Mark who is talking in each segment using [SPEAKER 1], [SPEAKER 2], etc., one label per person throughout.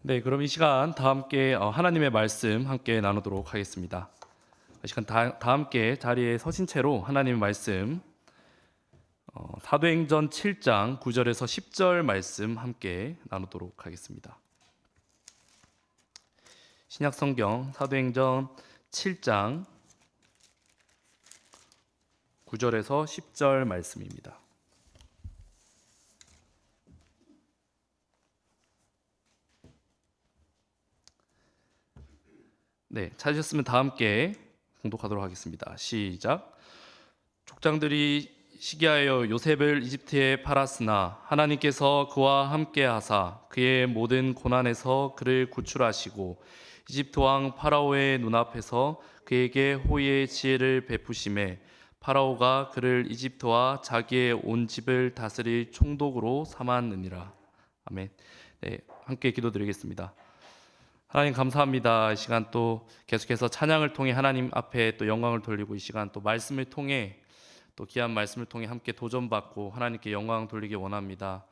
[SPEAKER 1] 네, 그럼 이 시간 다 함께 하나님의 말씀 함께 나누도록 하겠습니다. 이 시간 다 함께 자리에 서신 채로 하나님의 말씀 사도행전 7장 9절에서 10절 말씀 함께 나누도록 하겠습니다. 신약 성경 사도행전 7장 9절에서 10절 말씀입니다. 네, 찾으셨으면 다 함께 봉독하도록 하겠습니다. 시작. 족장들이 시기하여 요셉을 이집트에 팔았으나 하나님께서 그와 함께 하사 그의 모든 고난에서 그를 구출하시고 이집트 왕 파라오의 눈앞에서 그에게 호의의 지혜를 베푸심에 파라오가 그를 이집트와 자기의 온 집을 다스릴 총독으로 삼았느니라. 아멘. 네, 함께 기도드리겠습니다. 하나님 감사합니다. 이 시간 또 계속해서 찬양을 통해 하나님 앞에 또 영광을 돌리고 이 시간 또 말씀을 통해 또 귀한 말씀을 통해 함께 도전받고 하나님께 영광 돌리기 원합니다.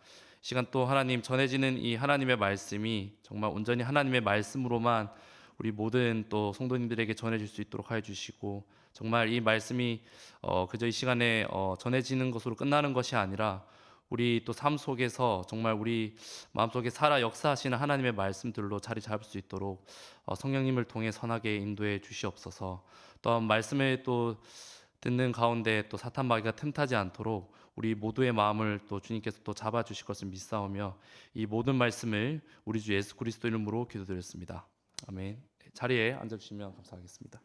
[SPEAKER 1] 이 시간 또 하나님 전해지는 이 하나님의 말씀이 정말 온전히 하나님의 말씀으로만 우리 모든 또 성도님들에게 전해질 수 있도록 하여 주시고 정말 이 말씀이 그저 이 시간에 전해지는 것으로 끝나는 것이 아니라 우리 또 삶 속에서 정말 우리 마음속에 살아 역사하시는 하나님의 말씀들로 자리 잡을 수 있도록 성령님을 통해 선하게 인도해 주시옵소서. 또한 말씀을 또 듣는 가운데 또 사탄 마귀가 틈타지 않도록 우리 모두의 마음을 또 주님께서 또 잡아 주실 것을 믿사오며 이 모든 말씀을 우리 주 예수 그리스도 이름으로 기도드렸습니다. 아멘. 자리에 앉아 주시면 감사하겠습니다.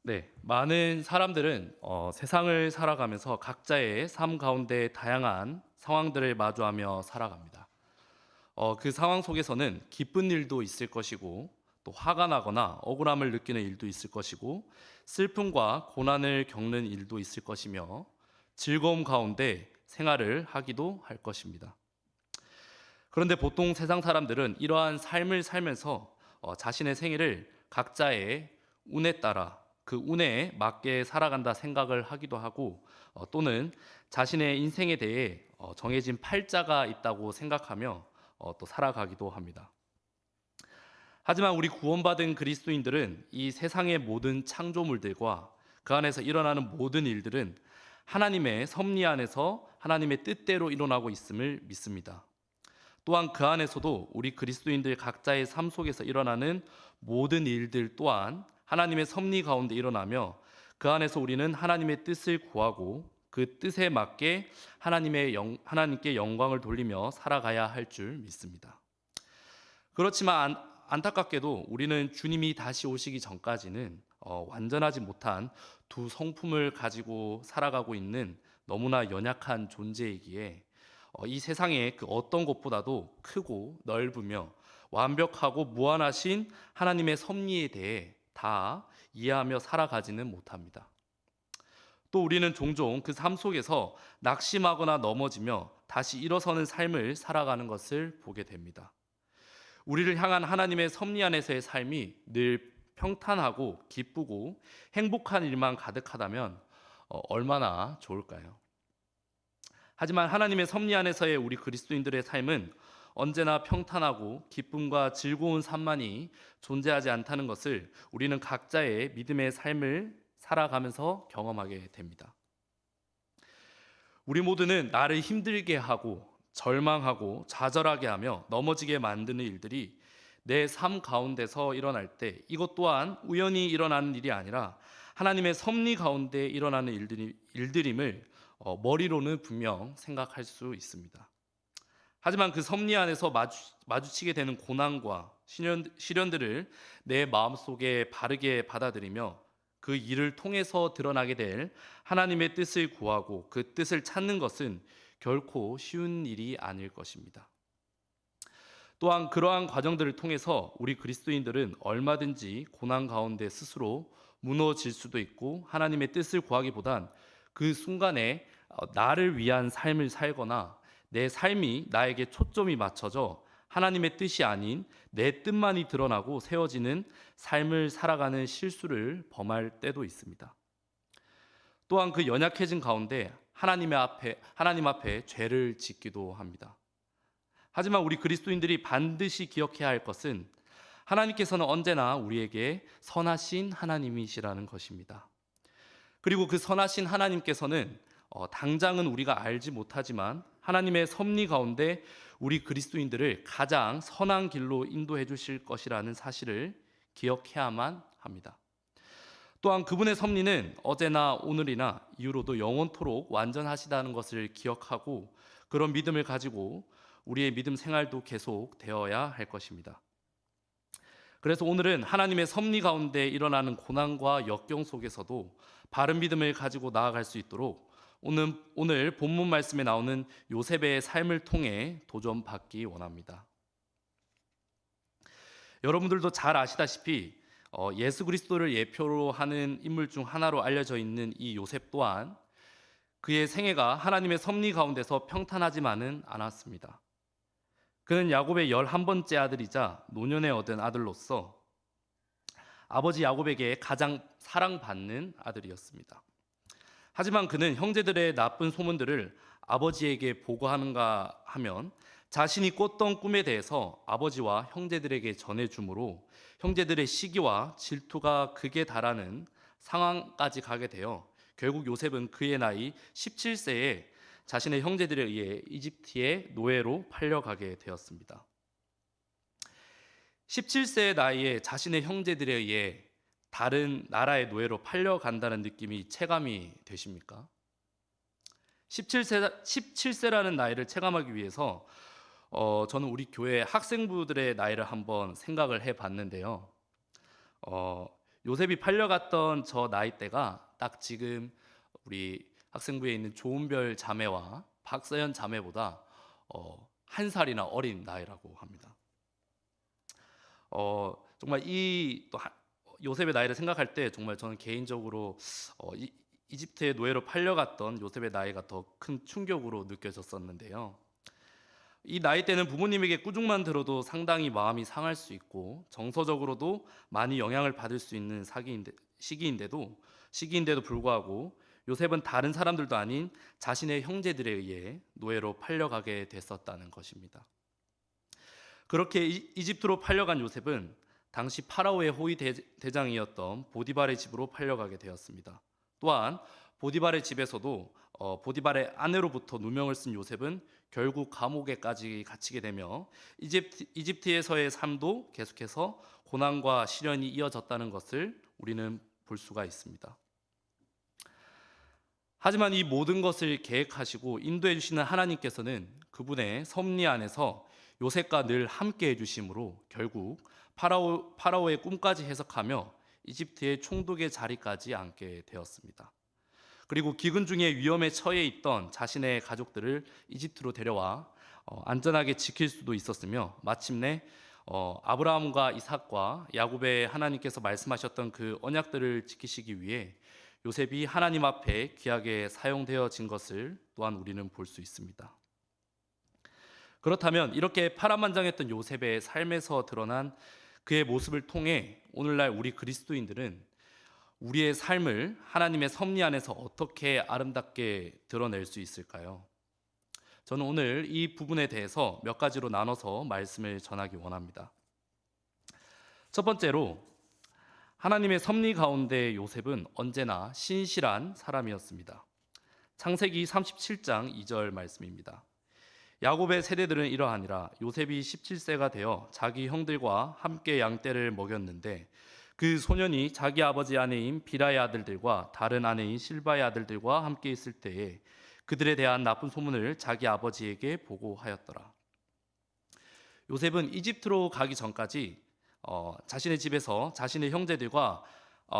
[SPEAKER 1] 네, 많은 사람들은 세상을 살아가면서 각자의 삶 가운데 다양한 상황들을 마주하며 살아갑니다. 그 상황 속에서는 기쁜 일도 있을 것이고 또 화가 나거나 억울함을 느끼는 일도 있을 것이고 슬픔과 고난을 겪는 일도 있을 것이며 즐거움 가운데 생활을 하기도 할 것입니다. 그런데 보통 세상 사람들은 이러한 삶을 살면서 자신의 생애를 각자의 운에 따라 그 운에 맞게 살아간다 생각을 하기도 하고 또는 자신의 인생에 대해 정해진 팔자가 있다고 생각하며 또 살아가기도 합니다. 하지만 우리 구원받은 그리스도인들은 이 세상의 모든 창조물들과 그 안에서 일어나는 모든 일들은 하나님의 섭리 안에서 하나님의 뜻대로 일어나고 있음을 믿습니다. 또한 그 안에서도 우리 그리스도인들 각자의 삶 속에서 일어나는 모든 일들 또한 하나님의 섭리 가운데 일어나며 그 안에서 우리는 하나님의 뜻을 구하고 그 뜻에 맞게 하나님께 영광을 돌리며 살아가야 할 줄 믿습니다. 그렇지만 안타깝게도 우리는 주님이 다시 오시기 전까지는 완전하지 못한 두 성품을 가지고 살아가고 있는 너무나 연약한 존재이기에 이 세상의 그 어떤 것보다도 크고 넓으며 완벽하고 무한하신 하나님의 섭리에 대해 다 이해하며 살아가지는 못합니다. 또 우리는 종종 그 삶 속에서 낙심하거나 넘어지며 다시 일어서는 삶을 살아가는 것을 보게 됩니다. 우리를 향한 하나님의 섭리 안에서의 삶이 늘 평탄하고 기쁘고 행복한 일만 가득하다면 얼마나 좋을까요? 하지만 하나님의 섭리 안에서의 우리 그리스도인들의 삶은 언제나 평탄하고 기쁨과 즐거운 삶만이 존재하지 않다는 것을 우리는 각자의 믿음의 삶을 살아가면서 경험하게 됩니다. 우리 모두는 나를 힘들게 하고 절망하고 좌절하게 하며 넘어지게 만드는 일들이 내 삶 가운데서 일어날 때 이것 또한 우연히 일어나는 일이 아니라 하나님의 섭리 가운데 일어나는 일들임을 머리로는 분명 생각할 수 있습니다. 하지만 그 섭리 안에서 마주치게 되는 고난과 시련들을 내 마음속에 바르게 받아들이며 그 일을 통해서 드러나게 될 하나님의 뜻을 구하고 그 뜻을 찾는 것은 결코 쉬운 일이 아닐 것입니다. 또한 그러한 과정들을 통해서 우리 그리스도인들은 얼마든지 고난 가운데 스스로 무너질 수도 있고 하나님의 뜻을 구하기보단 그 순간에 나를 위한 삶을 살거나 내 삶이 나에게 초점이 맞춰져 하나님의 뜻이 아닌 내 뜻만이 드러나고 세워지는 삶을 살아가는 실수를 범할 때도 있습니다. 또한 그 연약해진 가운데 하나님 앞에 죄를 짓기도 합니다. 하지만 우리 그리스도인들이 반드시 기억해야 할 것은 하나님께서는 언제나 우리에게 선하신 하나님이시라는 것입니다. 그리고 그 선하신 하나님께서는 당장은 우리가 알지 못하지만 하나님의 섭리 가운데 우리 그리스도인들을 가장 선한 길로 인도해 주실 것이라는 사실을 기억해야만 합니다. 또한 그분의 섭리는 어제나 오늘이나 이후로도 영원토록 완전하시다는 것을 기억하고 그런 믿음을 가지고 우리의 믿음 생활도 계속 되어야 할 것입니다. 그래서 오늘은 하나님의 섭리 가운데 일어나는 고난과 역경 속에서도 바른 믿음을 가지고 나아갈 수 있도록 오늘 본문 말씀에 나오는 요셉의 삶을 통해 도전받기 원합니다. 여러분들도 잘 아시다시피 예수 그리스도를 예표로 하는 인물 중 하나로 알려져 있는 이 요셉 또한 그의 생애가 하나님의 섭리 가운데서 평탄하지만은 않았습니다. 그는 야곱의 11번째 아들이자 노년에 얻은 아들로서 아버지 야곱에게 가장 사랑받는 아들이었습니다. 하지만 그는 형제들의 나쁜 소문들을 아버지에게 보고하는가 하면 자신이 꿨던 꿈에 대해서 아버지와 형제들에게 전해주므로 형제들의 시기와 질투가 극에 달하는 상황까지 가게 되어 결국 요셉은 그의 나이 17세에 자신의 형제들에 의해 이집트의 노예로 팔려가게 되었습니다. 17세의 나이에 자신의 형제들에 의해 다른 나라의 노예로 팔려간다는 느낌이 체감이 되십니까? 17세라는 나이를 체감하기 위해서 저는 우리 교회 학생부들의 나이를 한번 생각을 해봤는데요. 요셉이 팔려갔던 저 나이대가 딱 지금 우리 학생부에 있는 조은별 자매와 박서연 자매보다 한 살이나 어린 나이라고 합니다. 정말 요셉의 나이를 생각할 때 정말 저는 개인적으로 이집트의 노예로 팔려갔던 요셉의 나이가 더 큰 충격으로 느껴졌었는데요. 이 나이 때는 부모님에게 꾸중만 들어도 상당히 마음이 상할 수 있고 정서적으로도 많이 영향을 받을 수 있는 시기인데도 불구하고 요셉은 다른 사람들도 아닌 자신의 형제들에 의해 노예로 팔려가게 됐었다는 것입니다. 그렇게 이집트로 팔려간 요셉은 당시 파라오의 호위 대장이었던 보디발의 집으로 팔려가게 되었습니다. 또한 보디발의 집에서도 보디발의 아내로부터 누명을 쓴 요셉은 결국 감옥에까지 갇히게 되며 이집트에서의 삶도 계속해서 고난과 시련이 이어졌다는 것을 우리는 볼 수가 있습니다. 하지만 이 모든 것을 계획하시고 인도해 주시는 하나님께서는 그분의 섭리 안에서 요셉과 늘 함께 해주심으로 결국 파라오의 꿈까지 해석하며 이집트의 총독의 자리까지 앉게 되었습니다. 그리고 기근 중에 위험에 처해 있던 자신의 가족들을 이집트로 데려와 안전하게 지킬 수도 있었으며 마침내 아브라함과 이삭과 야곱의 하나님께서 말씀하셨던 그 언약들을 지키시기 위해 요셉이 하나님 앞에 귀하게 사용되어진 것을 또한 우리는 볼 수 있습니다. 그렇다면 이렇게 파란만장했던 요셉의 삶에서 드러난 그의 모습을 통해 오늘날 우리 그리스도인들은 우리의 삶을 하나님의 섭리 안에서 어떻게 아름답게 드러낼 수 있을까요? 저는 오늘 이 부분에 대해서 몇 가지로 나눠서 말씀을 전하기 원합니다. 첫 번째로 하나님의 섭리 가운데 요셉은 언제나 신실한 사람이었습니다. 창세기 37장 2절 말씀입니다. 야곱의 세대들은 이러하니라. 요셉이 17세가 되어 자기 형들과 함께 양떼를 먹였는데 그 소년이 자기 아버지 아내인 비라의 아들들과 다른 아내인 실바의 아들들과 함께 있을 때에 그들에 대한 나쁜 소문을 자기 아버지에게 보고하였더라. 요셉은 이집트로 가기 전까지 자신의 집에서 자신의 형제들과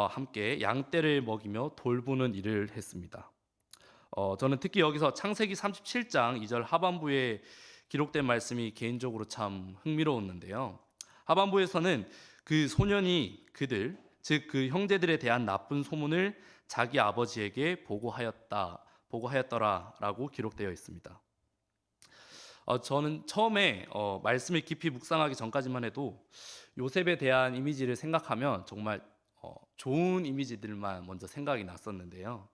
[SPEAKER 1] 함께 양떼를 먹이며 돌보는 일을 했습니다. 저는 특히 여기서 창세기 37장 2절 하반부에 기록된 말씀이 개인적으로 참 흥미로웠는데요. 하반부에서는 그 소년이 즉 그 형제들에 대한 나쁜 소문을 자기 아버지에게 보고하였더라라고 기록되어 있습니다. 저는 처음에 말씀을 깊이 묵상하기 전까지만 해도 요셉에 대한 이미지를 생각하면 정말 좋은 이미지들만 먼저 생각이 났었는데요.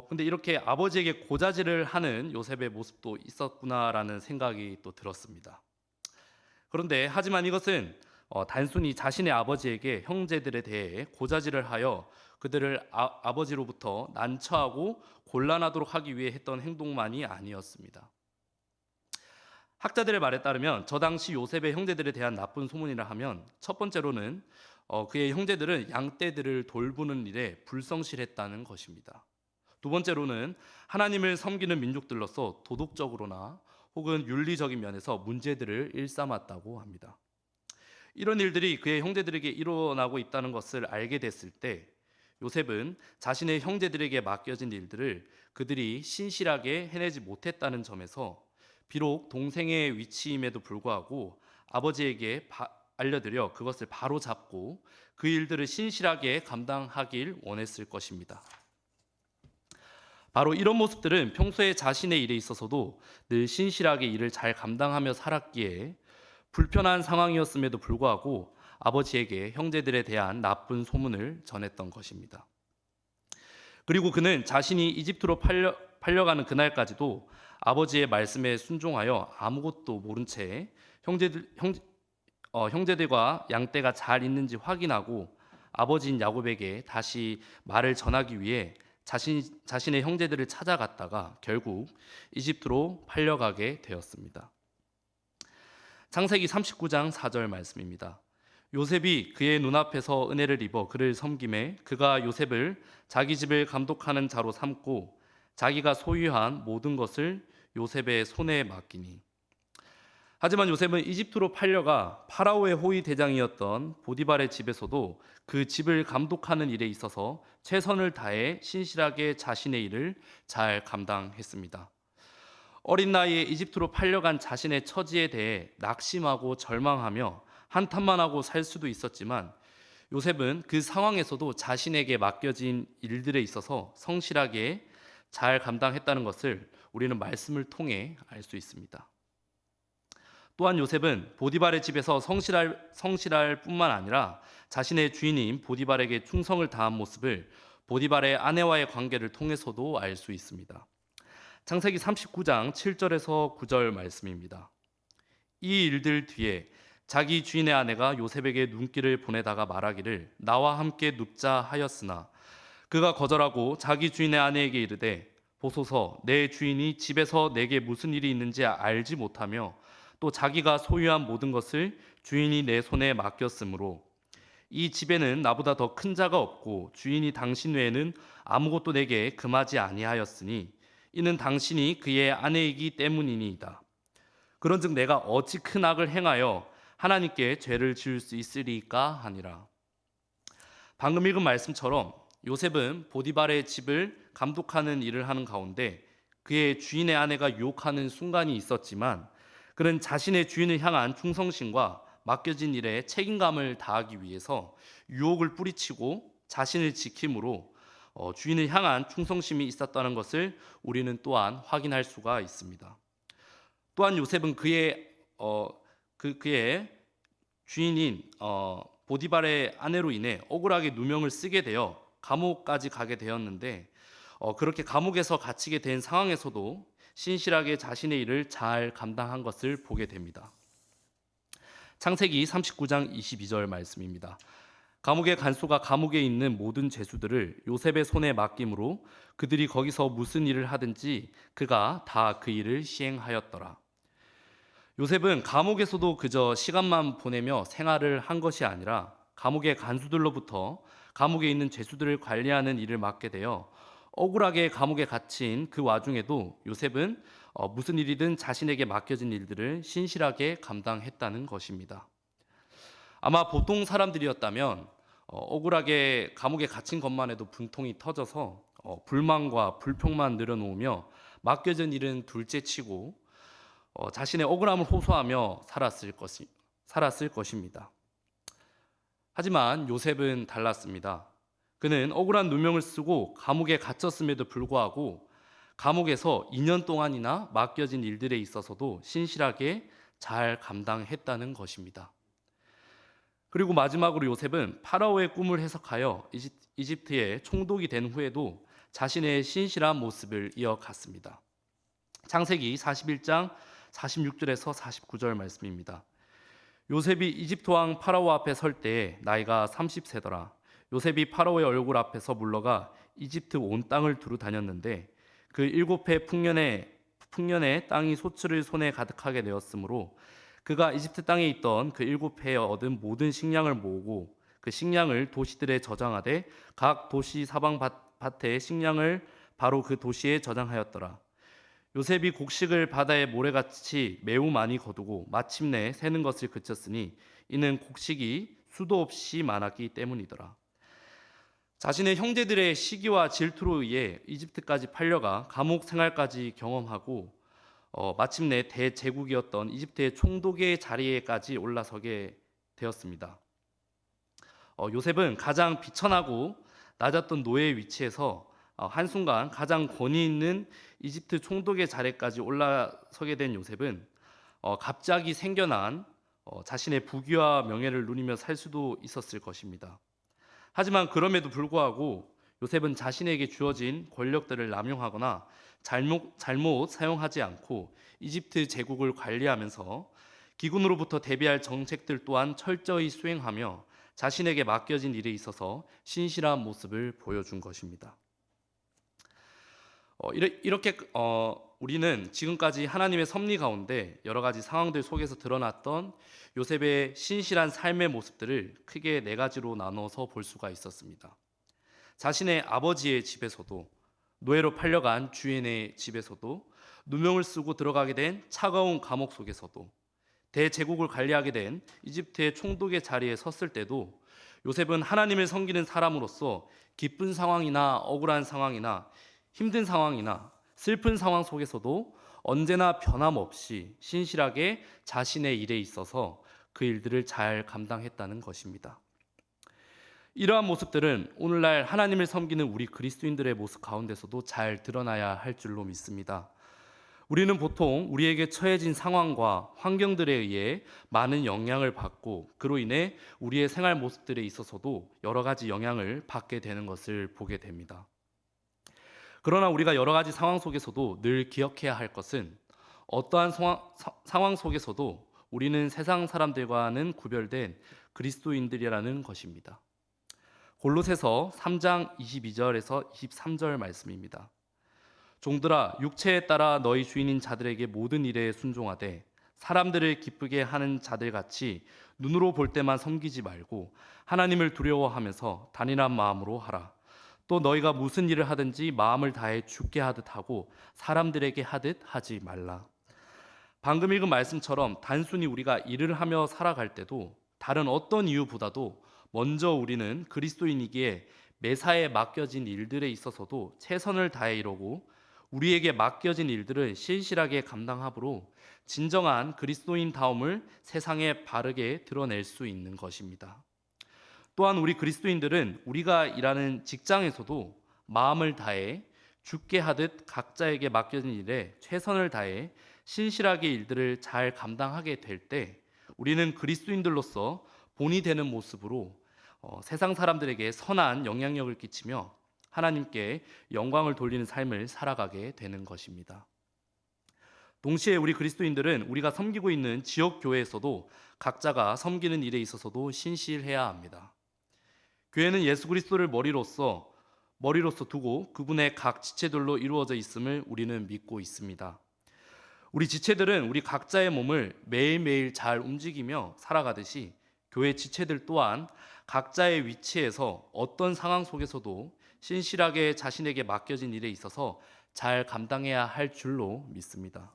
[SPEAKER 1] 근데 이렇게 아버지에게 고자질을 하는 요셉의 모습도 있었구나라는 생각이 또 들었습니다. 그런데 하지만 이것은 단순히 자신의 아버지에게 형제들에 대해 고자질을 하여 그들을 아버지로부터 난처하고 곤란하도록 하기 위해 했던 행동만이 아니었습니다. 학자들의 말에 따르면 저 당시 요셉의 형제들에 대한 나쁜 소문이라 하면 첫 번째로는 그의 형제들은 양떼들을 돌보는 일에 불성실했다는 것입니다. 두 번째로는 하나님을 섬기는 민족들로서 도덕적으로나 혹은 윤리적인 면에서 문제들을 일삼았다고 합니다. 이런 일들이 그의 형제들에게 일어나고 있다는 것을 알게 됐을 때 요셉은 자신의 형제들에게 맡겨진 일들을 그들이 신실하게 해내지 못했다는 점에서 비록 동생의 위치임에도 불구하고 아버지에게 알려드려 그것을 바로 잡고 그 일들을 신실하게 감당하길 원했을 것입니다. 바로 이런 모습들은 평소에 자신의 일에 있어서도 늘 신실하게 일을 잘 감당하며 살았기에 불편한 상황이었음에도 불구하고 아버지에게 형제들에 대한 나쁜 소문을 전했던 것입니다. 그리고 그는 자신이 이집트로 팔려가는 그날까지도 아버지의 말씀에 순종하여 아무것도 모른 채 형제들과 양떼가 잘 있는지 확인하고 아버지인 야곱에게 다시 말을 전하기 위해 자신의 형제들을 찾아갔다가 결국 이집트로 팔려가게 되었습니다. 창세기 39장 4절 말씀입니다. 요셉이 그의 눈앞에서 은혜를 입어 그를 섬김에 그가 요셉을 자기 집을 감독하는 자로 삼고 자기가 소유한 모든 것을 요셉의 손에 맡기니. 하지만 요셉은 이집트로 팔려가 파라오의 호위 대장이었던 보디발의 집에서도 그 집을 감독하는 일에 있어서 최선을 다해 신실하게 자신의 일을 잘 감당했습니다. 어린 나이에 이집트로 팔려간 자신의 처지에 대해 낙심하고 절망하며 한탄만 하고 살 수도 있었지만 요셉은 그 상황에서도 자신에게 맡겨진 일들에 있어서 성실하게 잘 감당했다는 것을 우리는 말씀을 통해 알 수 있습니다. 또한 요셉은 보디발의 집에서 성실할 뿐만 아니라 자신의 주인인 보디발에게 충성을 다한 모습을 보디발의 아내와의 관계를 통해서도 알 수 있습니다. 창세기 39장 7절에서 9절 말씀입니다. 이 일들 뒤에 자기 주인의 아내가 요셉에게 눈길을 보내다가 말하기를 나와 함께 눕자 하였으나 그가 거절하고 자기 주인의 아내에게 이르되 보소서 내 주인이 집에서 내게 무슨 일이 있는지 알지 못하며 또 자기가 소유한 모든 것을 주인이 내 손에 맡겼으므로 이 집에는 나보다 더 큰 자가 없고 주인이 당신 외에는 아무것도 내게 금하지 아니하였으니 이는 당신이 그의 아내이기 때문이니이다. 그런즉 내가 어찌 큰 악을 행하여 하나님께 죄를 지을 수 있으리까 하니라. 방금 읽은 말씀처럼 요셉은 보디발의 집을 감독하는 일을 하는 가운데 그의 주인의 아내가 유혹하는 순간이 있었지만 그는 자신의 주인을 향한 충성심과 맡겨진 일에 책임감을 다하기 위해서 유혹을 뿌리치고 자신을 지킴으로 주인을 향한 충성심이 있었다는 것을 우리는 또한 확인할 수가 있습니다. 또한 요셉은 그의 주인인 보디발의 아내로 인해 억울하게 누명을 쓰게 되어 감옥까지 가게 되었는데 그렇게 감옥에서 갇히게 된 상황에서도 신실하게 자신의 일을 잘 감당한 것을 보게 됩니다. 창세기 39장 22절 말씀입니다. 감옥의 간수가 감옥에 있는 모든 죄수들을 요셉의 손에 맡김으로 그들이 거기서 무슨 일을 하든지 그가 다 그 일을 시행하였더라. 요셉은 감옥에서도 그저 시간만 보내며 생활을 한 것이 아니라 감옥의 간수들로부터 감옥에 있는 죄수들을 관리하는 일을 맡게 되어 억울하게 감옥에 갇힌 그 와중에도 요셉은 무슨 일이든 자신에게 맡겨진 일들을 신실하게 감당했다는 것입니다. 아마 보통 사람들이었다면 억울하게 감옥에 갇힌 것만 해도 분통이 터져서 불만과 불평만 늘어놓으며 맡겨진 일은 둘째치고 자신의 억울함을 호소하며 살았을 것입니다. 하지만 요셉은 달랐습니다. 그는 억울한 누명을 쓰고 감옥에 갇혔음에도 불구하고 감옥에서 2년 동안이나 맡겨진 일들에 있어서도 신실하게 잘 감당했다는 것입니다. 그리고 마지막으로 요셉은 파라오의 꿈을 해석하여 이집트에 총독이 된 후에도 자신의 신실한 모습을 이어갔습니다. 창세기 41장 46절에서 49절 말씀입니다. 요셉이 이집트 왕 파라오 앞에 설 때에 나이가 30세더라. 요셉이 파라오의 얼굴 앞에서 물러가 이집트 온 땅을 두루 다녔는데 그 7해 풍년에 땅이 소출을 손에 가득하게 되었으므로 그가 이집트 땅에 있던 그 7해에 얻은 모든 식량을 모으고 그 식량을 도시들에 저장하되 각 도시 사방 밭에 식량을 바로 그 도시에 저장하였더라. 요셉이 곡식을 바다의 모래같이 매우 많이 거두고 마침내 새는 것을 그쳤으니 이는 곡식이 수도 없이 많았기 때문이더라. 자신의 형제들의 시기와 질투로 의해 이집트까지 팔려가 감옥 생활까지 경험하고 마침내 대제국이었던 이집트의 총독의 자리에까지 올라서게 되었습니다. 요셉은 가장 비천하고 낮았던 노예의 위치에서 한순간 가장 권위 있는 이집트 총독의 자리까지 올라서게 된 요셉은 갑자기 생겨난 자신의 부귀와 명예를 누리며 살 수도 있었을 것입니다. 하지만 그럼에도 불구하고 요셉은 자신에게 주어진 권력들을 남용하거나 잘못 사용하지 않고 이집트 제국을 관리하면서 기근으로부터 대비할 정책들 또한 철저히 수행하며 자신에게 맡겨진 일에 있어서 신실한 모습을 보여준 것입니다. 이렇게 우리는 지금까지 하나님의 섭리 가운데 여러 가지 상황들 속에서 드러났던 요셉의 신실한 삶의 모습들을 크게 4가지로 나눠서 볼 수가 있었습니다. 자신의 아버지의 집에서도, 노예로 팔려간 주인의 집에서도, 누명을 쓰고 들어가게 된 차가운 감옥 속에서도, 대제국을 관리하게 된 이집트의 총독의 자리에 섰을 때도 요셉은 하나님을 섬기는 사람으로서 기쁜 상황이나 억울한 상황이나 힘든 상황이나 슬픈 상황 속에서도 언제나 변함없이 신실하게 자신의 일에 있어서 그 일들을 잘 감당했다는 것입니다. 이러한 모습들은 오늘날 하나님을 섬기는 우리 그리스도인들의 모습 가운데서도 잘 드러나야 할 줄로 믿습니다. 우리는 보통 우리에게 처해진 상황과 환경들에 의해 많은 영향을 받고 그로 인해 우리의 생활 모습들에 있어서도 여러 가지 영향을 받게 되는 것을 보게 됩니다. 그러나 우리가 여러 가지 상황 속에서도 늘 기억해야 할 것은 어떠한 상황 속에서도 우리는 세상 사람들과는 구별된 그리스도인들이라는 것입니다. 골로새서 3장 22절에서 23절 말씀입니다. 종들아, 육체에 따라 너희 주인인 자들에게 모든 일에 순종하되 사람들을 기쁘게 하는 자들같이 눈으로 볼 때만 섬기지 말고 하나님을 두려워하면서 단인한 마음으로 하라. 또 너희가 무슨 일을 하든지 마음을 다해 주께 하듯 하고 사람들에게 하듯 하지 말라. 방금 읽은 말씀처럼 단순히 우리가 일을 하며 살아갈 때도 다른 어떤 이유보다도 먼저 우리는 그리스도인이기에 매사에 맡겨진 일들에 있어서도 최선을 다해 이루고 우리에게 맡겨진 일들을 신실하게 감당함으로 진정한 그리스도인다움을 세상에 바르게 드러낼 수 있는 것입니다. 또한 우리 그리스도인들은 우리가 일하는 직장에서도 마음을 다해 주께 하듯 각자에게 맡겨진 일에 최선을 다해 신실하게 일들을 잘 감당하게 될 때 우리는 그리스도인들로서 본이 되는 모습으로 세상 사람들에게 선한 영향력을 끼치며 하나님께 영광을 돌리는 삶을 살아가게 되는 것입니다. 동시에 우리 그리스도인들은 우리가 섬기고 있는 지역 교회에서도 각자가 섬기는 일에 있어서도 신실해야 합니다. 교회는 예수 그리스도를 머리로서 두고 그분의 각 지체들로 이루어져 있음을 우리는 믿고 있습니다. 우리 지체들은 우리 각자의 몸을 매일매일 잘 움직이며 살아가듯이 교회 지체들 또한 각자의 위치에서 어떤 상황 속에서도 신실하게 자신에게 맡겨진 일에 있어서 잘 감당해야 할 줄로 믿습니다.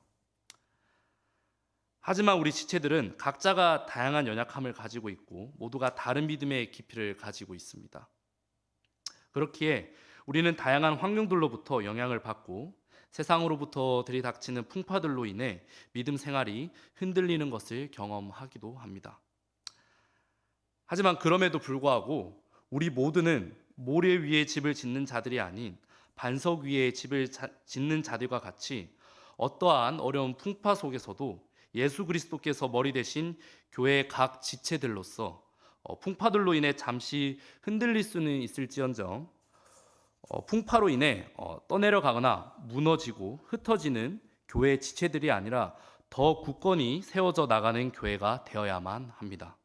[SPEAKER 1] 하지만 우리 지체들은 각자가 다양한 연약함을 가지고 있고 모두가 다른 믿음의 깊이를 가지고 있습니다. 그렇기에 우리는 다양한 환경들로부터 영향을 받고 세상으로부터 들이닥치는 풍파들로 인해 믿음 생활이 흔들리는 것을 경험하기도 합니다. 하지만 그럼에도 불구하고 우리 모두는 모래 위에 집을 짓는 자들이 아닌 반석 위에 집을 짓는 자들과 같이 어떠한 어려운 풍파 속에서도 예수 그리스도께서 머리 대신 교회의 각 지체들로서 풍파들로 인해 잠시 흔들릴 수는 있을지언정 풍파로 인해 떠내려가거나 무너지고 흩어지는 교회 지체들이 아니라 더 굳건히 세워져 나가는 교회가 되어야만 합니다.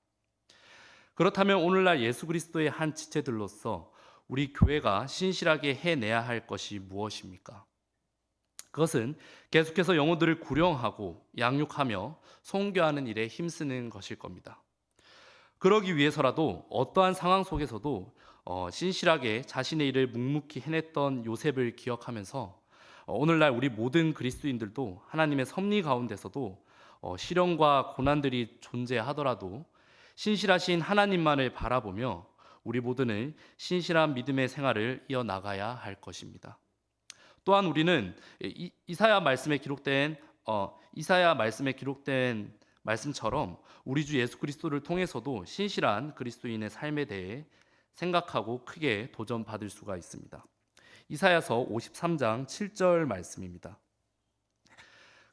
[SPEAKER 1] 그렇다면 오늘날 예수 그리스도의 한 지체들로서 우리 교회가 신실하게 해내야 할 것이 무엇입니까? 그것은 계속해서 영혼들을 구령하고 양육하며 선교하는 일에 힘쓰는 것일 겁니다. 그러기 위해서라도 어떠한 상황 속에서도 신실하게 자신의 일을 묵묵히 해냈던 요셉을 기억하면서 오늘날 우리 모든 그리스도인들도 하나님의 섭리 가운데서도 시련과 고난들이 존재하더라도 신실하신 하나님만을 바라보며 우리 모두는 신실한 믿음의 생활을 이어나가야 할 것입니다. 또한 우리는 이사야 말씀에 기록된 말씀처럼 우리 주 예수 그리스도를 통해서도 신실한 그리스도인의 삶에 대해 생각하고 크게 도전받을 수가 있습니다. 이사야서 53장 7절 말씀입니다.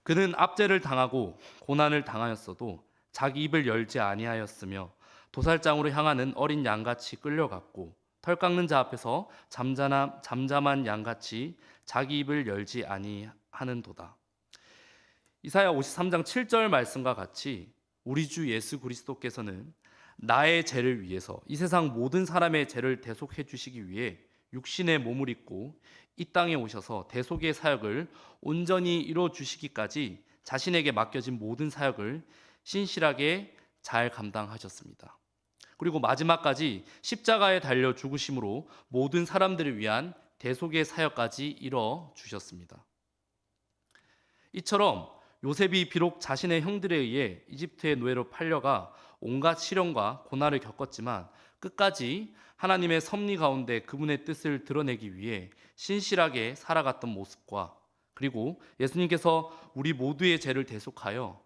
[SPEAKER 1] 그는 압제를 당하고 고난을 당하였어도 자기 입을 열지 아니하였으며 도살장으로 향하는 어린 양같이 끌려갔고 털 깎는 자 앞에서 잠잠한 양같이 자기 입을 열지 아니하는도다. 이사야 53장 7절 말씀과 같이 우리 주 예수 그리스도께서는 나의 죄를 위해서 이 세상 모든 사람의 죄를 대속해 주시기 위해 육신의 몸을 입고 이 땅에 오셔서 대속의 사역을 온전히 이루어 주시기까지 자신에게 맡겨진 모든 사역을 신실하게 잘 감당하셨습니다. 그리고 마지막까지 십자가에 달려 죽으심으로 모든 사람들을 위한 대속의 사역까지 이루어 주셨습니다. 이처럼 요셉이 비록 자신의 형들에 의해 이집트의 노예로 팔려가 온갖 시련과 고난을 겪었지만 끝까지 하나님의 섭리 가운데 그분의 뜻을 드러내기 위해 신실하게 살아갔던 모습과 그리고 예수님께서 우리 모두의 죄를 대속하여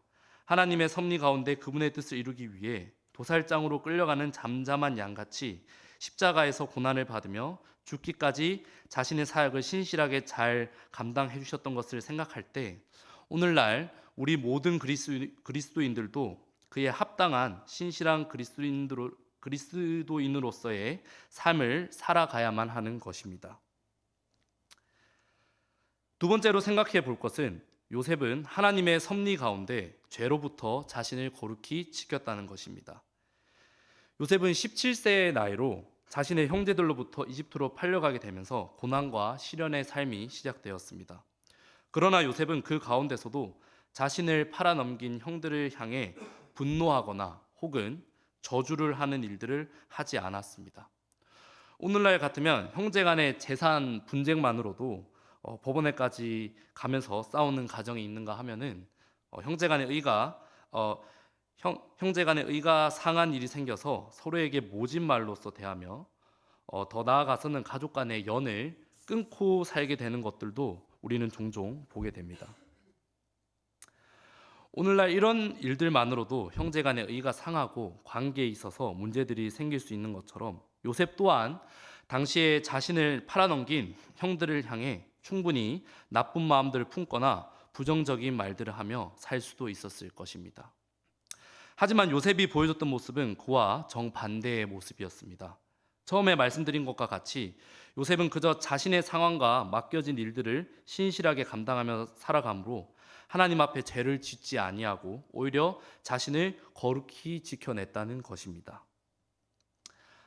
[SPEAKER 1] 하나님의 섭리 가운데 그분의 뜻을 이루기 위해 도살장으로 끌려가는 잠잠한 양같이 십자가에서 고난을 받으며 죽기까지 자신의 사역을 신실하게 잘 감당해 주셨던 것을 생각할 때 오늘날 우리 모든 그리스도인들도 그에 합당한 신실한 그리스도인으로서의 삶을 살아가야만 하는 것입니다. 두 번째로 생각해 볼 것은 요셉은 하나님의 섭리 가운데 죄로부터 자신을 거룩히 지켰다는 것입니다. 요셉은 17세의 나이로 자신의 형제들로부터 이집트로 팔려가게 되면서 고난과 시련의 삶이 시작되었습니다. 그러나 요셉은 그 가운데서도 자신을 팔아넘긴 형들을 향해 분노하거나 혹은 저주를 하는 일들을 하지 않았습니다. 오늘날 같으면 형제 간의 재산 분쟁만으로도 법원에까지 가면서 싸우는 가정이 있는가 하면은 형제 간의 의가 상한 일이 생겨서 서로에게 모진 말로써 대하며 더 나아가서는 가족 간의 연을 끊고 살게 되는 것들도 우리는 종종 보게 됩니다. 오늘날 이런 일들만으로도 형제 간의 의가 상하고 관계에 있어서 문제들이 생길 수 있는 것처럼 요셉 또한 당시에 자신을 팔아넘긴 형들을 향해 충분히 나쁜 마음들을 품거나 부정적인 말들을 하며 살 수도 있었을 것입니다. 하지만 요셉이 보여줬던 모습은 그와 정반대의 모습이었습니다. 처음에 말씀드린 것과 같이 요셉은 그저 자신의 상황과 맡겨진 일들을 신실하게 감당하며 살아가므로 하나님 앞에 죄를 짓지 아니하고 오히려 자신을 거룩히 지켜냈다는 것입니다.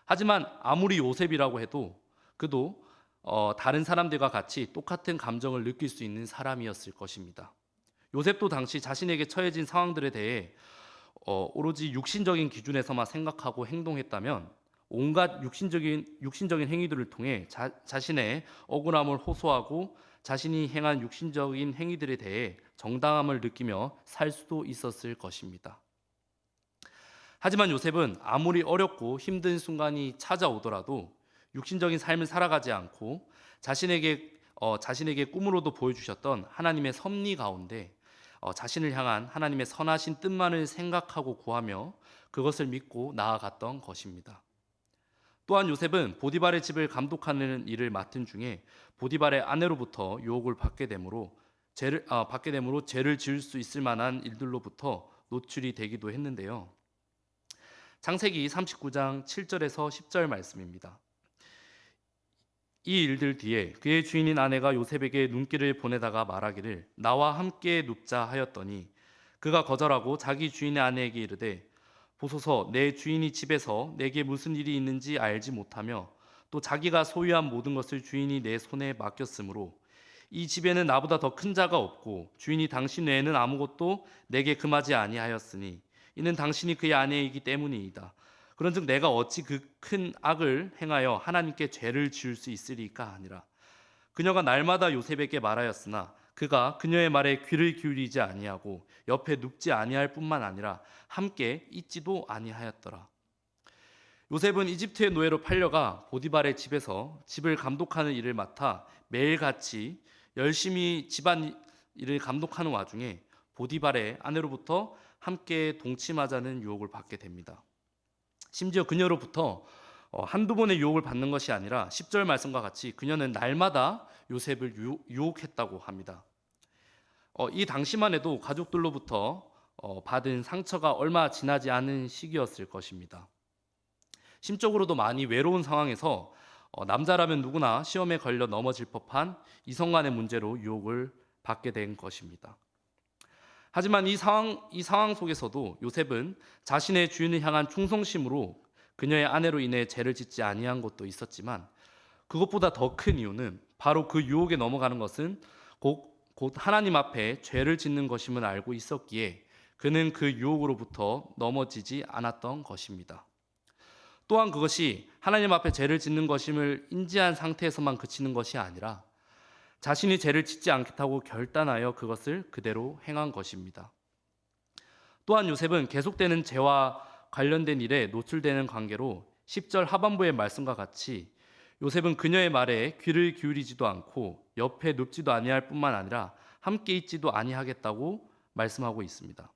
[SPEAKER 1] 하지만 아무리 요셉이라고 해도 그도 다른 사람들과 같이 똑같은 감정을 느낄 수 있는 사람이었을 것입니다. 요셉도 당시 자신에게 처해진 상황들에 대해 오로지 육신적인 기준에서만 생각하고 행동했다면 온갖 육신적인 행위들을 통해 자신의 억울함을 호소하고 자신이 행한 육신적인 행위들에 대해 정당함을 느끼며 살 수도 있었을 것입니다. 하지만 요셉은 아무리 어렵고 힘든 순간이 찾아오더라도 육신적인 삶을 살아가지 않고 자신에게 꿈으로도 보여주셨던 하나님의 섭리 가운데 자신을 향한 하나님의 선하신 뜻만을 생각하고 구하며 그것을 믿고 나아갔던 것입니다. 또한 요셉은 보디발의 집을 감독하는 일을 맡은 중에 보디발의 아내로부터 유혹을 받게 되므로 죄를 지을 수 있을 만한 일들로부터 노출이 되기도 했는데요. 창세기 39장 7절에서 10절 말씀입니다. 이 일들 뒤에 그의 주인인 아내가 요셉에게 눈길을 보내다가 말하기를 나와 함께 눕자 하였더니 그가 거절하고 자기 주인의 아내에게 이르되 보소서 내 주인이 집에서 내게 무슨 일이 있는지 알지 못하며 또 자기가 소유한 모든 것을 주인이 내 손에 맡겼으므로 이 집에는 나보다 더 큰 자가 없고 주인이 당신 외에는 아무것도 내게 금하지 아니하였으니 이는 당신이 그의 아내이기 때문이이다. 그런즉 내가 어찌 그 큰 악을 행하여 하나님께 죄를 지을 수 있으리까 하니라. 그녀가 날마다 요셉에게 말하였으나 그가 그녀의 말에 귀를 기울이지 아니하고 옆에 눕지 아니할 뿐만 아니라 함께 있지도 아니하였더라. 요셉은 이집트의 노예로 팔려가 보디발의 집에서 집을 감독하는 일을 맡아 매일같이 열심히 집안 일을 감독하는 와중에 보디발의 아내로부터 함께 동침하자는 유혹을 받게 됩니다. 심지어 그녀로부터 한두 번의 유혹을 받는 것이 아니라 10절 말씀과 같이 그녀는 날마다 요셉을 유혹했다고 합니다. 이 당시만 해도 가족들로부터 받은 상처가 얼마 지나지 않은 시기였을 것입니다. 심적으로도 많이 외로운 상황에서 남자라면 누구나 시험에 걸려 넘어질 법한 이성 간의 문제로 유혹을 받게 된 것입니다. 하지만 이 상황 속에서도 요셉은 자신의 주인을 향한 충성심으로 그녀의 아내로 인해 죄를 짓지 아니한 것도 있었지만 그것보다 더 큰 이유는 바로 그 유혹에 넘어가는 것은 곧 하나님 앞에 죄를 짓는 것임을 알고 있었기에 그는 그 유혹으로부터 넘어지지 않았던 것입니다. 또한 그것이 하나님 앞에 죄를 짓는 것임을 인지한 상태에서만 그치는 것이 아니라 자신이 죄를 짓지 않겠다고 결단하여 그것을 그대로 행한 것입니다. 또한 요셉은 계속되는 죄와 관련된 일에 노출되는 관계로 10절 하반부의 말씀과 같이 요셉은 그녀의 말에 귀를 기울이지도 않고 옆에 눕지도 아니할 뿐만 아니라 함께 있지도 아니하겠다고 말씀하고 있습니다.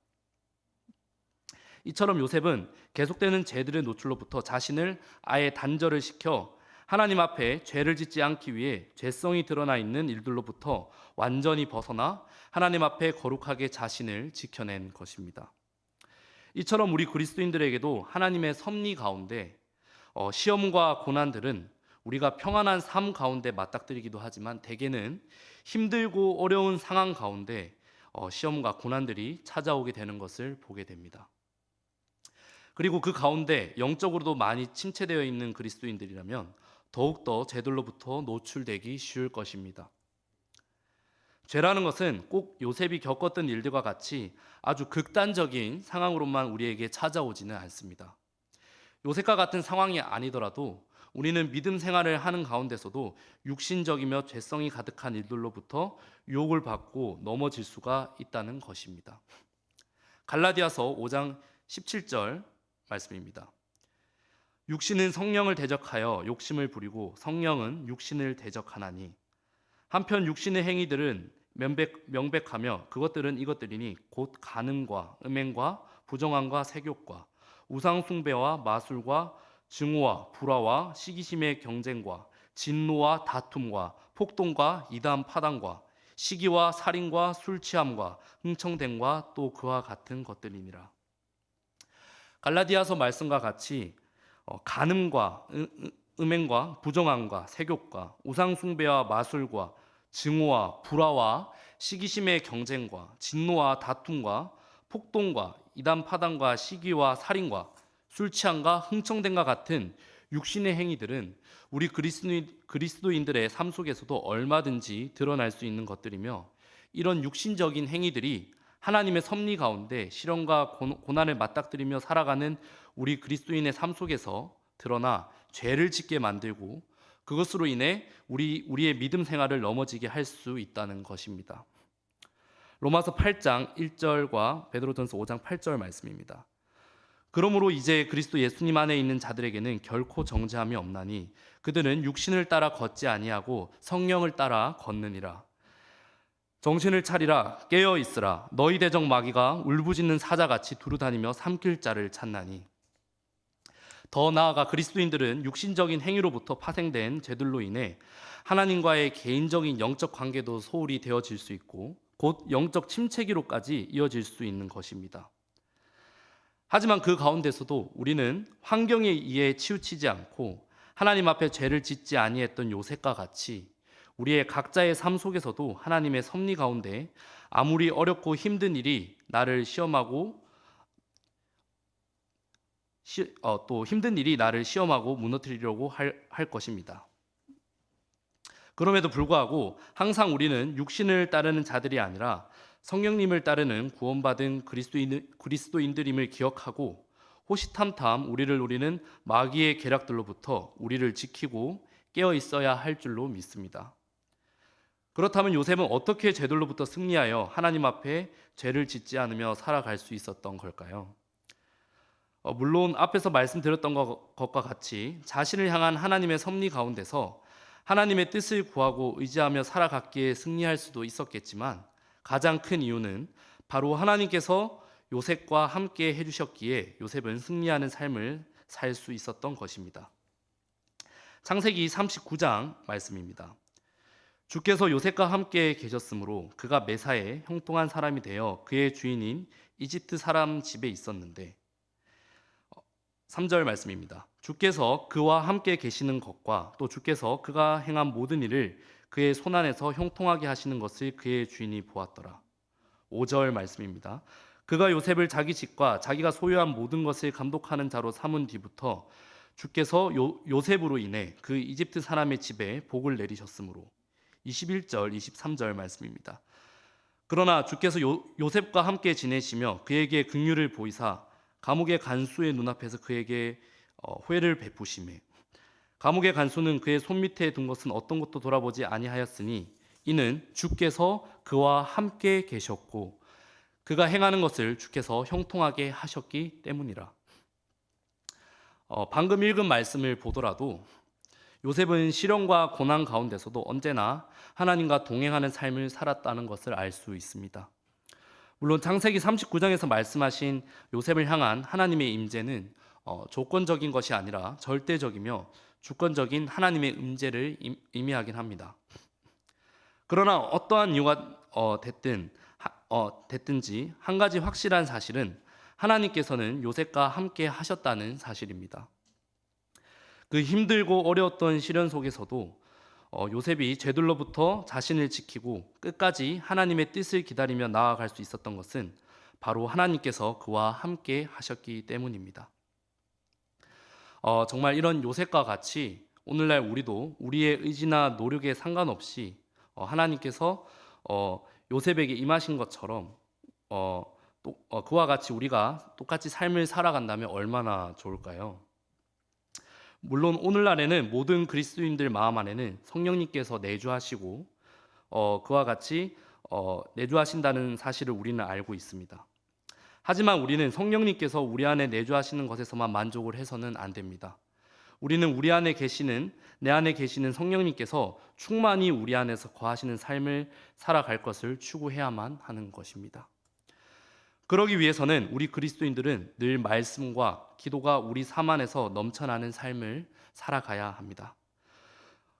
[SPEAKER 1] 이처럼 요셉은 계속되는 죄들의 노출로부터 자신을 아예 단절을 시켜 하나님 앞에 죄를 짓지 않기 위해 죄성이 드러나 있는 일들로부터 완전히 벗어나 하나님 앞에 거룩하게 자신을 지켜낸 것입니다. 이처럼 우리 그리스도인들에게도 하나님의 섭리 가운데 시험과 고난들은 우리가 평안한 삶 가운데 맞닥뜨리기도 하지만 대개는 힘들고 어려운 상황 가운데 시험과 고난들이 찾아오게 되는 것을 보게 됩니다. 그리고 그 가운데 영적으로도 많이 침체되어 있는 그리스도인들이라면 더욱더 죄들로부터 노출되기 쉬울 것입니다. 죄라는 것은 꼭 요셉이 겪었던 일들과 같이 아주 극단적인 상황으로만 우리에게 찾아오지는 않습니다. 요셉과 같은 상황이 아니더라도 우리는 믿음 생활을 하는 가운데서도 육신적이며 죄성이 가득한 일들로부터 유혹을 받고 넘어질 수가 있다는 것입니다. 갈라디아서 5장 17절 말씀입니다. 육신은 성령을 대적하여 욕심을 부리고 성령은 육신을 대적하나니 한편 육신의 행위들은 명백하며 그것들은 이것들이니 곧 간음과 음행과 부정함과 색욕과 우상 숭배와 마술과 증오와 불화와 시기심의 경쟁과 진노와 다툼과 폭동과 이단 파당과 시기와 살인과 술 취함과 흥청됨과 또 그와 같은 것들이니라. 갈라디아서 말씀과 같이 간음과 음행과 부정함과 색욕과 우상 숭배와 마술과 증오와 불화와 시기심의 경쟁과 진노와 다툼과 폭동과 이단 파당과 시기와 살인과 술 취함과 흥청됨과 같은 육신의 행위들은 우리 그리스도인들의 삶 속에서도 얼마든지 드러날 수 있는 것들이며 이런 육신적인 행위들이 하나님의 섭리 가운데 시련과 고난을 맞닥뜨리며 살아가는 우리 그리스도인의 삶 속에서 드러나 죄를 짓게 만들고 그것으로 인해 우리의 믿음 생활을 넘어지게 할 수 있다는 것입니다. 로마서 8장 1절과 베드로전서 5장 8절 말씀입니다. 그러므로 이제 그리스도 예수님 안에 있는 자들에게는 결코 정죄함이 없나니 그들은 육신을 따라 걷지 아니하고 성령을 따라 걷느니라. 정신을 차리라 깨어 있으라 너희 대적 마귀가 울부짖는 사자같이 두루다니며 삼킬 자를 찾나니. 더 나아가 그리스도인들은 육신적인 행위로부터 파생된 죄들로 인해 하나님과의 개인적인 영적 관계도 소홀히 되어질 수 있고 곧 영적 침체기로까지 이어질 수 있는 것입니다. 하지만 그 가운데서도 우리는 환경에 의해 치우치지 않고 하나님 앞에 죄를 짓지 아니했던 요셉과 같이 우리의 각자의 삶 속에서도 하나님의 섭리 가운데 아무리 어렵고 힘든 일이 나를 시험하고 또 힘든 일이 나를 시험하고 무너뜨리려고 할 것입니다. 그럼에도 불구하고 항상 우리는 육신을 따르는 자들이 아니라 성령님을 따르는 구원받은 그리스도인들임을 기억하고 호시탐탐 우리를 노리는 마귀의 계략들로부터 우리를 지키고 깨어 있어야 할 줄로 믿습니다. 그렇다면 요셉은 어떻게 죄들로부터 승리하여 하나님 앞에 죄를 짓지 않으며 살아갈 수 있었던 걸까요? 물론 앞에서 말씀드렸던 것과 같이 자신을 향한 하나님의 섭리 가운데서 하나님의 뜻을 구하고 의지하며 살아갔기에 승리할 수도 있었겠지만 가장 큰 이유는 바로 하나님께서 요셉과 함께 해주셨기에 요셉은 승리하는 삶을 살 수 있었던 것입니다. 창세기 39장 말씀입니다. 주께서 요셉과 함께 계셨으므로 그가 매사에 형통한 사람이 되어 그의 주인인 이집트 사람 집에 있었는데 3절 말씀입니다. 주께서 그와 함께 계시는 것과 또 주께서 그가 행한 모든 일을 그의 손안에서 형통하게 하시는 것을 그의 주인이 보았더라. 5절 말씀입니다. 그가 요셉을 자기 집과 자기가 소유한 모든 것을 감독하는 자로 삼은 뒤부터 주께서 요셉으로 인해 그 이집트 사람의 집에 복을 내리셨으므로 21절 23절 말씀입니다. 그러나 주께서 요셉과 함께 지내시며 그에게 긍휼을 보이사 감옥의 간수의 눈앞에서 그에게 회를 베푸시매 감옥의 간수는 그의 손밑에 둔 것은 어떤 것도 돌아보지 아니하였으니 이는 주께서 그와 함께 계셨고 그가 행하는 것을 주께서 형통하게 하셨기 때문이라. 방금 읽은 말씀을 보더라도 요셉은 시련과 고난 가운데서도 언제나 하나님과 동행하는 삶을 살았다는 것을 알 수 있습니다. 물론 창세기 39장에서 말씀하신 요셉을 향한 하나님의 임재는 조건적인 것이 아니라 절대적이며 주권적인 하나님의 임재를 의미하긴 합니다. 그러나 어떠한 이유가 됐든지 한 가지 확실한 사실은 하나님께서는 요셉과 함께 하셨다는 사실입니다. 그 힘들고 어려웠던 시련 속에서도 요셉이 죄들로부터 자신을 지키고 끝까지 하나님의 뜻을 기다리며 나아갈 수 있었던 것은 바로 하나님께서 그와 함께 하셨기 때문입니다. 정말 이런 요셉과 같이 오늘날 우리도 우리의 의지나 노력에 상관없이 하나님께서 요셉에게 임하신 것처럼 그와 같이 우리가 똑같이 삶을 살아간다면 얼마나 좋을까요? 물론 오늘날에는 모든 그리스도인들 마음 안에는 성령님께서 내주하시고 그와 같이 내주하신다는 사실을 우리는 알고 있습니다. 하지만 우리는 성령님께서 우리 안에 내주하시는 것에서만 만족을 해서는 안 됩니다. 우리는 내 안에 계시는 성령님께서 충만히 우리 안에서 거하시는 삶을 살아갈 것을 추구해야만 하는 것입니다. 그러기 위해서는 우리 그리스도인들은 늘 말씀과 기도가 우리 삶 안에서 넘쳐나는 삶을 살아가야 합니다.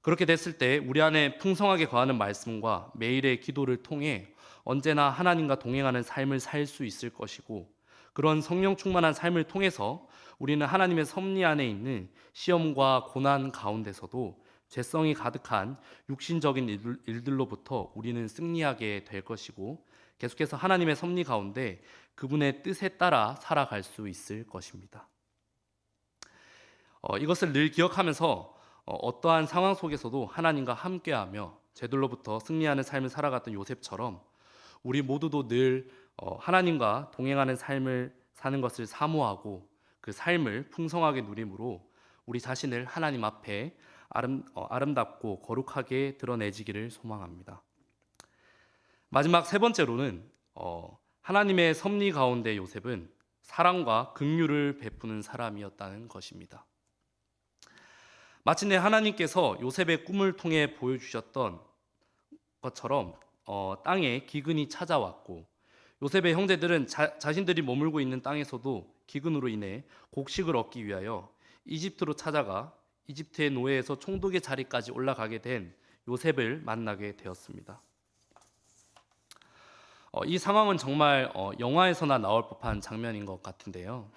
[SPEAKER 1] 그렇게 됐을 때 우리 안에 풍성하게 거하는 말씀과 매일의 기도를 통해 언제나 하나님과 동행하는 삶을 살 수 있을 것이고 그런 성령 충만한 삶을 통해서 우리는 하나님의 섭리 안에 있는 시험과 고난 가운데서도 죄성이 가득한 육신적인 일들로부터 우리는 승리하게 될 것이고 계속해서 하나님의 섭리 가운데 그분의 뜻에 따라 살아갈 수 있을 것입니다. 이것을 늘 기억하면서 어떠한 상황 속에서도 하나님과 함께하며 죄들로부터 승리하는 삶을 살아갔던 요셉처럼 우리 모두도 늘 하나님과 동행하는 삶을 사는 것을 사모하고 그 삶을 풍성하게 누림으로 우리 자신을 하나님 앞에 아름답고 거룩하게 드러내지기를 소망합니다. 마지막 세 번째로는 하나님의 섭리 가운데 요셉은 사랑과 긍휼을 베푸는 사람이었다는 것입니다. 마침내 하나님께서 요셉의 꿈을 통해 보여주셨던 것처럼 땅에 기근이 찾아왔고 요셉의 형제들은 자신들이 머물고 있는 땅에서도 기근으로 인해 곡식을 얻기 위하여 이집트로 찾아가 이집트의 노예에서 총독의 자리까지 올라가게 된 요셉을 만나게 되었습니다. 이 상황은 정말 영화에서나 나올 법한 장면인 것 같은데요.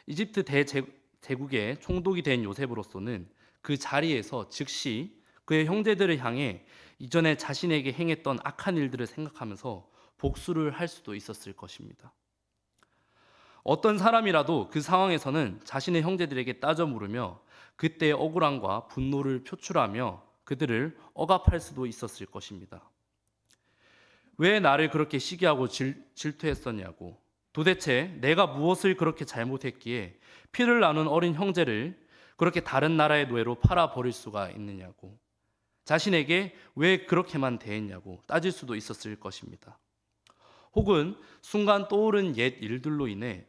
[SPEAKER 1] 이집트 대제국의 총독이 된 요셉으로서는 그 자리에서 즉시 그의 형제들을 향해 이전에 자신에게 행했던 악한 일들을 생각하면서 복수를 할 수도 있었을 것입니다. 어떤 사람이라도 그 상황에서는 자신의 형제들에게 따져 물으며 그때의 억울함과 분노를 표출하며 그들을 억압할 수도 있었을 것입니다. 왜 나를 그렇게 시기하고 질투했었냐고, 도대체 내가 무엇을 그렇게 잘못했기에 피를 나눈 어린 형제를 그렇게 다른 나라의 노예로 팔아버릴 수가 있느냐고, 자신에게 왜 그렇게만 대했냐고 따질 수도 있었을 것입니다. 혹은 순간 떠오른 옛 일들로 인해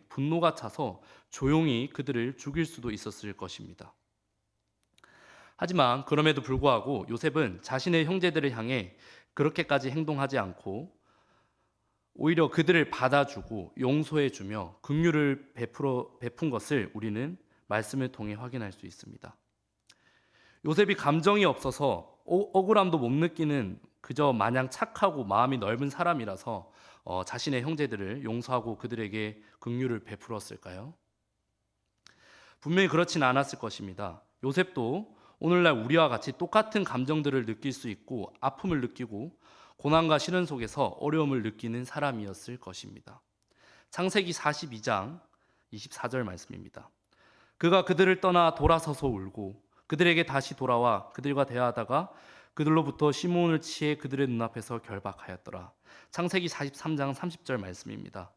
[SPEAKER 1] 분노가 차서 조용히 그들을 죽일 수도 있었을 것입니다. 하지만 그럼에도 불구하고 요셉은 자신의 형제들을 향해 그렇게까지 행동하지 않고 오히려 그들을 받아주고 용서해주며 긍휼을 베푼 것을 우리는 말씀을 통해 확인할 수 있습니다. 요셉이 감정이 없어서 억울함도 못 느끼는 그저 마냥 착하고 마음이 넓은 사람이라서 자신의 형제들을 용서하고 그들에게 긍휼을 베풀었을까요? 분명히 그렇진 않았을 것입니다. 요셉도 오늘날 우리와 같이 똑같은 감정들을 느낄 수 있고 아픔을 느끼고 고난과 시련 속에서 어려움을 느끼는 사람이었을 것입니다. 창세기 42장 24절 말씀입니다. 그가 그들을 떠나 돌아서서 울고 그들에게 다시 돌아와 그들과 대화하다가 그들로부터 시므온을 취해 그들의 눈앞에서 결박하였더라. 창세기 43장 30절 말씀입니다.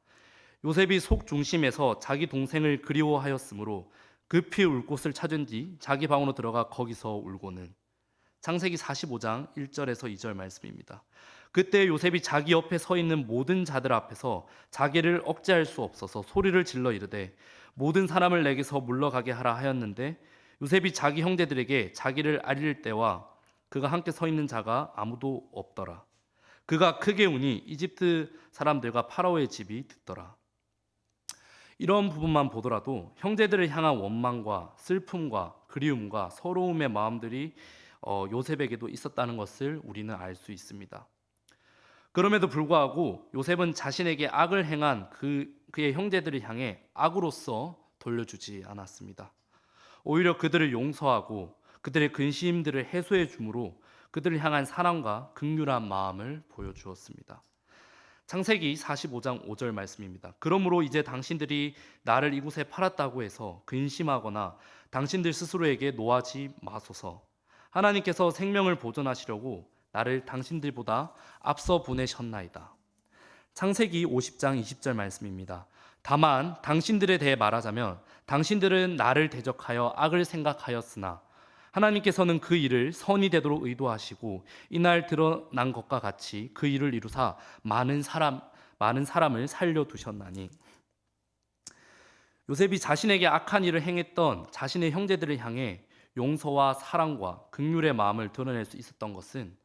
[SPEAKER 1] 요셉이 속 중심에서 자기 동생을 그리워하였으므로 급히 울 곳을 찾은 뒤 자기 방으로 들어가 거기서 울고는. 창세기 45장 1절에서 2절 말씀입니다. 그때 요셉이 자기 옆에 서 있는 모든 자들 앞에서 자기를 억제할 수 없어서 소리를 질러 이르되 모든 사람을 내게서 물러가게 하라 하였는데 요셉이 자기 형제들에게 자기를 알릴 때와 그가 함께 서 있는 자가 아무도 없더라. 그가 크게 우니 이집트 사람들과 파라오의 집이 듣더라. 이런 부분만 보더라도 형제들을 향한 원망과 슬픔과 그리움과 서러움의 마음들이 요셉에게도 있었다는 것을 우리는 알 수 있습니다. 그럼에도 불구하고 요셉은 자신에게 악을 행한 그의 형제들을 향해 악으로서 돌려주지 않았습니다. 오히려 그들을 용서하고 그들의 근심들을 해소해 주므로 그들을 향한 사랑과 긍휼한 마음을 보여주었습니다. 창세기 45장 5절 말씀입니다. 그러므로 이제 당신들이 나를 이곳에 팔았다고 해서 근심하거나 당신들 스스로에게 노하지 마소서. 하나님께서 생명을 보존하시려고 나를 당신들보다 앞서 보내셨나이다. 창세기 50장 20절 말씀입니다. 다만 당신들에 대해 말하자면 당신들은 나를 대적하여 악을 생각하였으나 하나님께서는 그 일을 선이 되도록 의도하시고 이날 드러난 것과 같이 그 일을 이루사 많은 사람을 살려두셨나니. 요셉이 자신에게 악한 일을 행했던 자신의 형제들을 향해 용서와 사랑과 긍휼의 마음을 드러낼 수 있었던 것은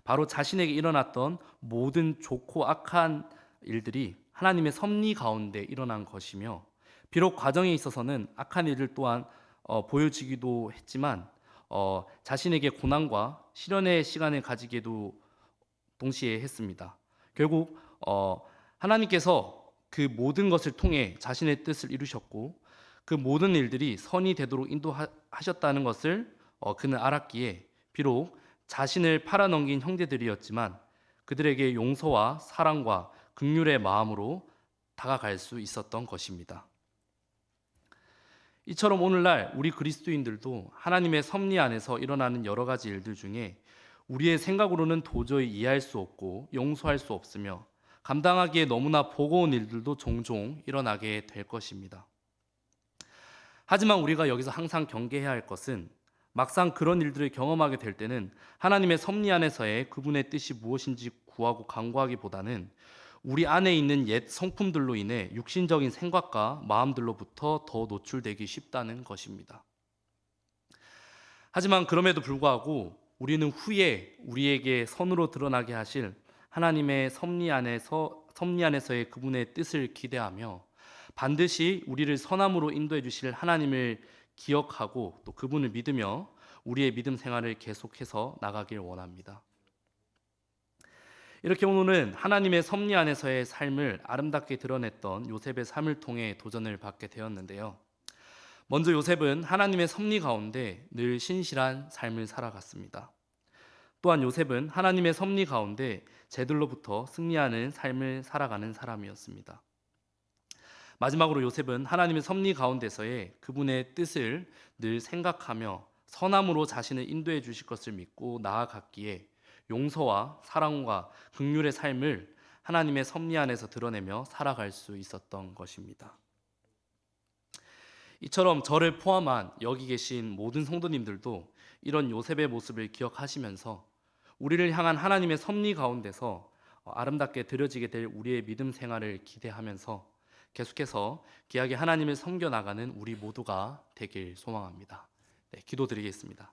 [SPEAKER 1] 바로 자신에게 일어났던 모든 좋고 악한 일들이 하나님의 섭리 가운데 일어난 것이며, 비록 과정에 있어서는 악한 일을 또한 보여지기도 했지만 자신에게 고난과 시련의 시간을 가지기도 동시에 했습니다. 결국 하나님께서 그 모든 것을 통해 자신의 뜻을 이루셨고 그 모든 일들이 선이 되도록 인도하셨다는 것을 그는 알았기에 비록 자신을 팔아넘긴 형제들이었지만 그들에게 용서와 사랑과 긍휼의 마음으로 다가갈 수 있었던 것입니다. 이처럼 오늘날 우리 그리스도인들도 하나님의 섭리 안에서 일어나는 여러 가지 일들 중에 우리의 생각으로는 도저히 이해할 수 없고 용서할 수 없으며 감당하기에 너무나 버거운 일들도 종종 일어나게 될 것입니다. 하지만 우리가 여기서 항상 경계해야 할 것은 막상 그런 일들을 경험하게 될 때는 하나님의 섭리 안에서의 그분의 뜻이 무엇인지 구하고 간구하기보다는 우리 안에 있는 옛 성품들로 인해 육신적인 생각과 마음들로부터 더 노출되기 쉽다는 것입니다. 하지만 그럼에도 불구하고 우리는 후에 우리에게 선으로 드러나게 하실 하나님의 섭리 안에서의 그분의 뜻을 기대하며 반드시 우리를 선함으로 인도해 주실 하나님을 기억하고 또 그분을 믿으며 우리의 믿음 생활을 계속해서 나가길 원합니다. 이렇게 오늘은 하나님의 섭리 안에서의 삶을 아름답게 드러냈던 요셉의 삶을 통해 도전을 받게 되었는데요. 먼저 요셉은 하나님의 섭리 가운데 늘 신실한 삶을 살아갔습니다. 또한 요셉은 하나님의 섭리 가운데 제들로부터 승리하는 삶을 살아가는 사람이었습니다. 마지막으로 요셉은 하나님의 섭리 가운데서의 그분의 뜻을 늘 생각하며 선함으로 자신을 인도해 주실 것을 믿고 나아갔기에 용서와 사랑과 긍휼의 삶을 하나님의 섭리 안에서 드러내며 살아갈 수 있었던 것입니다. 이처럼 저를 포함한 여기 계신 모든 성도님들도 이런 요셉의 모습을 기억하시면서 우리를 향한 하나님의 섭리 가운데서 아름답게 드려지게 될 우리의 믿음 생활을 기대하면서 계속해서 귀하게 하나님을 섬겨 나가는 우리 모두가 되길 소망합니다. 네, 기도드리겠습니다.